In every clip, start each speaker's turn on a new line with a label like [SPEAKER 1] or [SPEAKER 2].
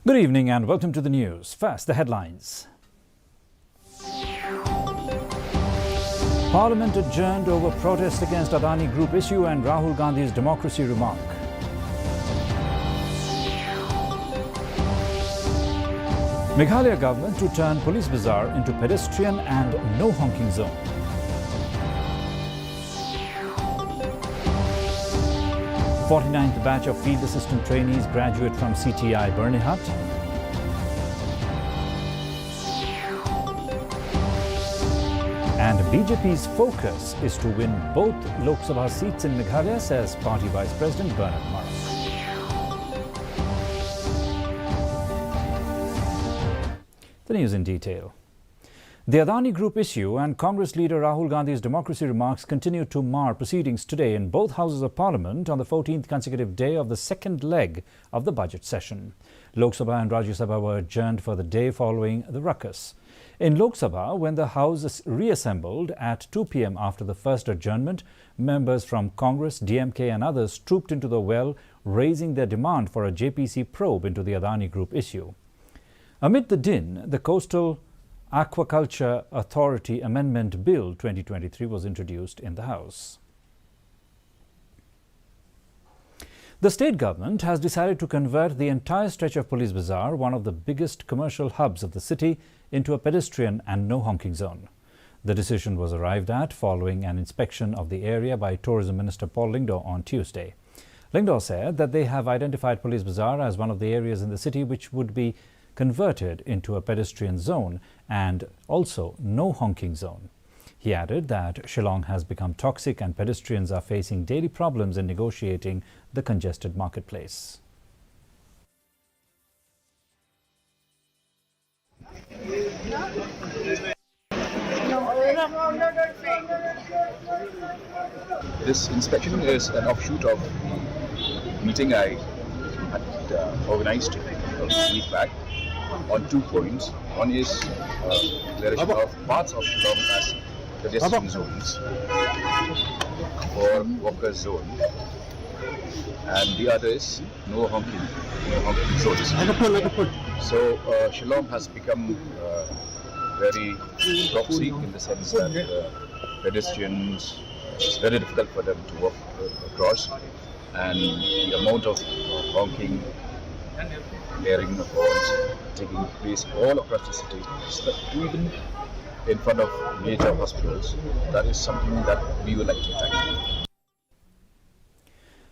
[SPEAKER 1] Good evening and welcome to the news. First, the headlines. Parliament adjourned over protests against Adani Group issue and Rahul Gandhi's democracy remark. Meghalaya government to turn police bazaar into pedestrian and no honking zone. Forty-ninth batch of field assistant trainees graduate from CTI Bernihat. And BJP's focus is to win both Lok Sabha seats in Meghalaya, says Party Vice President Bernard Marak. The news in detail. The Adani Group issue and Congress leader Rahul Gandhi's democracy remarks continue to mar proceedings today in both houses of Parliament on the 14th consecutive day of the second leg of the budget session. Lok Sabha and Rajya Sabha were adjourned for the day following the ruckus. In Lok Sabha, when the House reassembled at 2 p.m. after the first adjournment, members from Congress, DMK and others trooped into the well, raising their demand for a JPC probe into the Adani Group issue. Amid the din, the Coastal Aquaculture Authority Amendment Bill 2023 was introduced in the House. The state government has decided to convert the entire stretch of Police Bazaar, one of the biggest commercial hubs of the city, into a pedestrian and no honking zone. The decision was arrived at following an inspection of the area by Tourism Minister Paul Lyngdoh on Tuesday. Lyngdoh said that they have identified Police Bazaar as one of the areas in the city which would be converted into a pedestrian zone and also no honking zone. He added that Shillong has become toxic and pedestrians are facing daily problems in negotiating the congested marketplace.
[SPEAKER 2] This inspection is an offshoot of the meeting I had organized a week back on 2 points. One is declaration of parts of Shillong as pedestrian zones or walker zone, and the other is no honking zones. So Shillong has become very toxic in the sense that pedestrians, it's very difficult for them to walk across, and the amount of honking, blaring of horns taking place all across the city, even in front of major hospitals. That is something that we would like to tackle.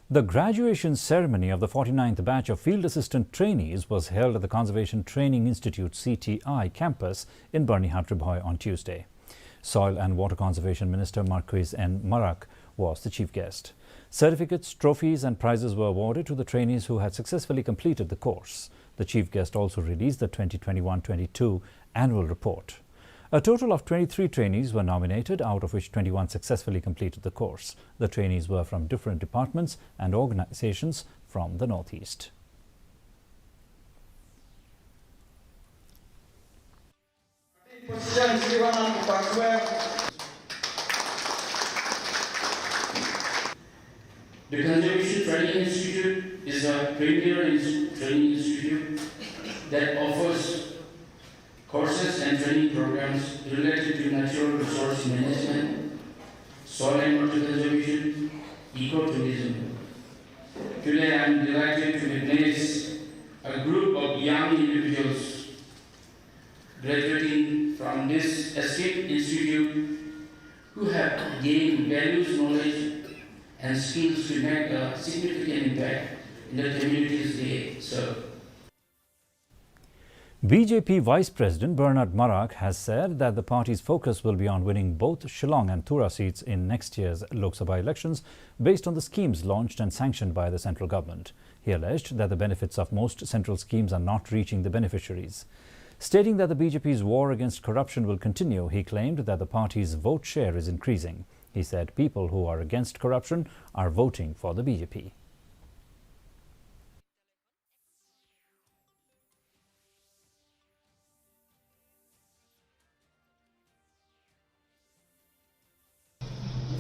[SPEAKER 1] The graduation ceremony of the 49th batch of field assistant trainees was held at the Conservation Training Institute CTI campus in Bernihat Tribhoy on Tuesday. Soil and Water Conservation Minister Marquis N. Marak was the chief guest. Certificates, trophies and prizes were awarded to the trainees who had successfully completed the course. The chief guest also released the 2021-22 annual report. A total of 23 trainees were nominated, out of which 21 successfully completed the course. The trainees were from different departments and organizations from the Northeast.
[SPEAKER 3] The Conservation Training Institute is a premier training institute that offers courses and training programs related to natural resource management, soil and water conservation, ecotourism. Today I am delighted to witness a group of young individuals graduating from this esteemed institute who have gained values, knowledge and skills to make a significant impact in the communities they serve.
[SPEAKER 1] BJP Vice President Bernard Marak has said that the party's focus will be on winning both Shillong and Tura seats in next year's Lok Sabha elections based on the schemes launched and sanctioned by the central government. He alleged that the benefits of most central schemes are not reaching the beneficiaries. Stating that the BJP's war against corruption will continue, he claimed that the party's vote share is increasing. He said people who are against corruption are voting for the BJP.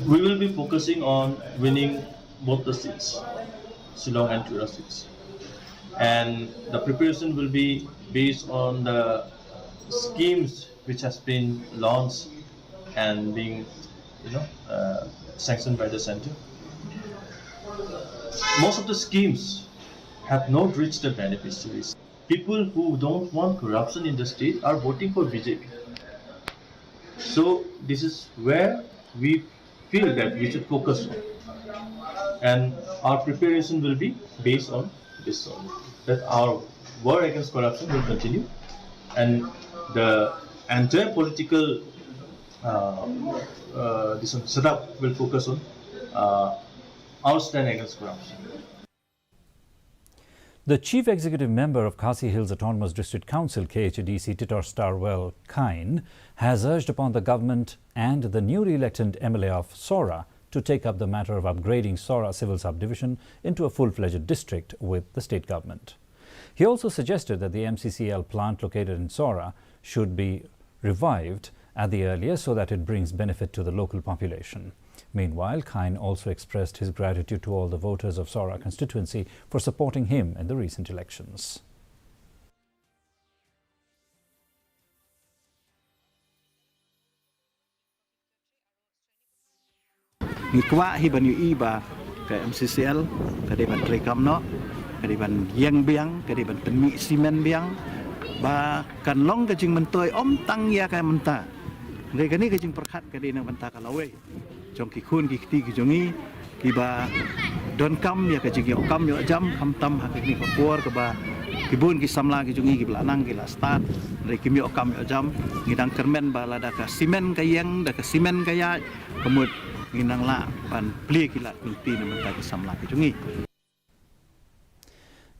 [SPEAKER 4] We will be focusing on winning both the seats, Shillong and Tura seats. and the preparation will be based on the schemes which has been launched and being, sanctioned by the center. Most of the schemes have not reached the beneficiaries. People who don't want corruption in the state are voting for BJP. So this is where we feel that we should focus on, and our preparation will be based on this. That our war against corruption will continue, and the entire political this setup will focus on our stand against corruption.
[SPEAKER 1] The Chief Executive Member of Khasi Hills Autonomous District Council, KHDC, Titor Starwell Kine, has urged upon the government and the newly elected MLA of Sora to take up the matter of upgrading Sora Civil Subdivision into a full-fledged district with the state government. He also suggested that the MCCL plant located in Sora should be revived at the earliest so that it brings benefit to the local population. Meanwhile, Kine also expressed his gratitude to all the voters of Sora constituency for supporting him in the recent elections.
[SPEAKER 5] Ngikwa hiban yu iba ke MCCL kadiban trekam no kadiban yang biang kadiban temi simen biang ba kan long ke jing mentoi om tang ya ka menta re kani ke jing perkhat ke dina menta kalawe jong ki khun ki ti ki jongi ki ba don kam ya ke jing yo kam yo jam kam tam ha ki ko por ke ba ki bun ki samla ki jongi ki blanang ki la start re ki yo kam yo jam ngidang kermen ba la da ka simen ka yang da ka simen ka ya kemut ngidang la pan pli ki la ti na menta ki samla ki jongi.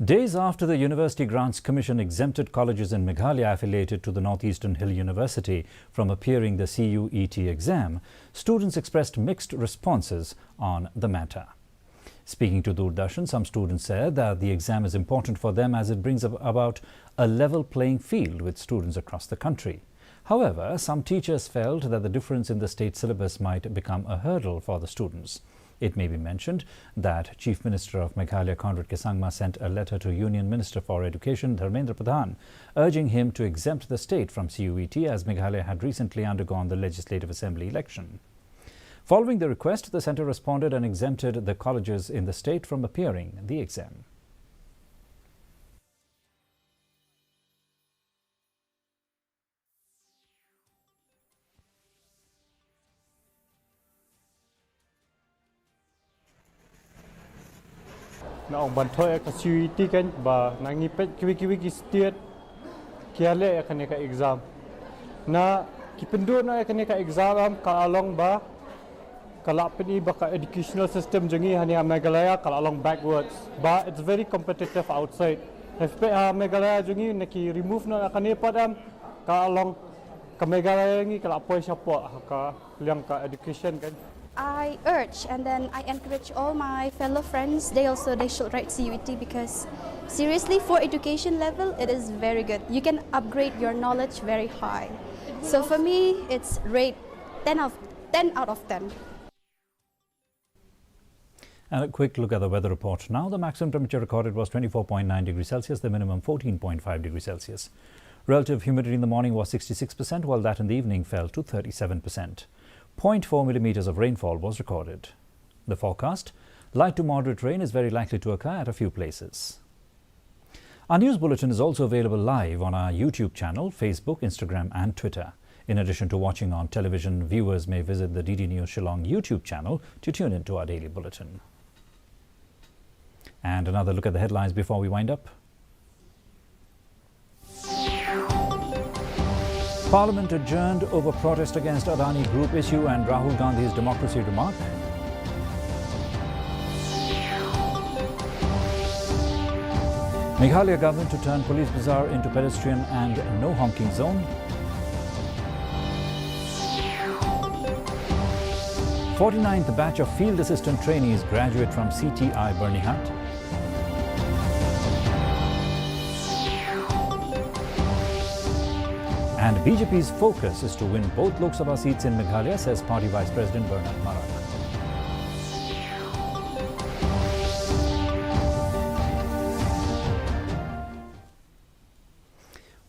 [SPEAKER 1] Days after the University Grants Commission exempted colleges in Meghalaya affiliated to the Northeastern Hill University from appearing the CUET exam, students expressed mixed responses on the matter. Speaking to Doordarshan, some students said that the exam is important for them as it brings about a level playing field with students across the country. However, some teachers felt that the difference in the state syllabus might become a hurdle for the students. It may be mentioned that Chief Minister of Meghalaya Conrad Kesangma sent a letter to Union Minister for Education Dharmendra Pradhan urging him to exempt the state from CUET as Meghalaya had recently undergone the Legislative Assembly election. Following the request, the centre responded and exempted the colleges in the state from appearing in the exam.
[SPEAKER 6] na ong bantoy ka CUET kan ba nangipet kiwi-kiwi ki state kiale akan ka exam na kipendu na akan ka exam ka along ba kala peni ba ka educational system jengi hanya Meghalaya kala along backwards ba it's very competitive outside FP Meghalaya jengi na ki remove na akan padam ka along ka Meghalaya ngi kala poy siapa ka liang ka education kan.
[SPEAKER 7] I urge and then I encourage all my fellow friends, they should write CUET because seriously for education level it is very good. You can upgrade your knowledge very high. So for me it's rate 10 out of 10.
[SPEAKER 1] And a quick look at the weather report. Now the maximum temperature recorded was 24.9 degrees Celsius, the minimum 14.5 degrees Celsius. Relative humidity in the morning was 66%, while that in the evening fell to 37%. 0.4 millimeters of rainfall was recorded. The forecast: light to moderate rain is very likely to occur at a few places. Our news bulletin is also available live on our YouTube channel, Facebook, Instagram and Twitter. In addition to watching on television, viewers may visit the DD News Shillong YouTube channel to tune into our daily bulletin. And another look at the headlines before we wind up. Parliament adjourned over protest against Adani Group issue and Rahul Gandhi's democracy remark. Meghalaya government to turn police bazaar into pedestrian and no honking zone. 49th batch of field assistant trainees graduate from CTI Bernihat. And BJP's focus is to win both Lok Sabha seats in Meghalaya, says Party Vice President Bernard Marak.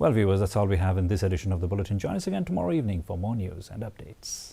[SPEAKER 1] Well, viewers, that's all we have in this edition of the Bulletin. Join us again tomorrow evening for more news and updates.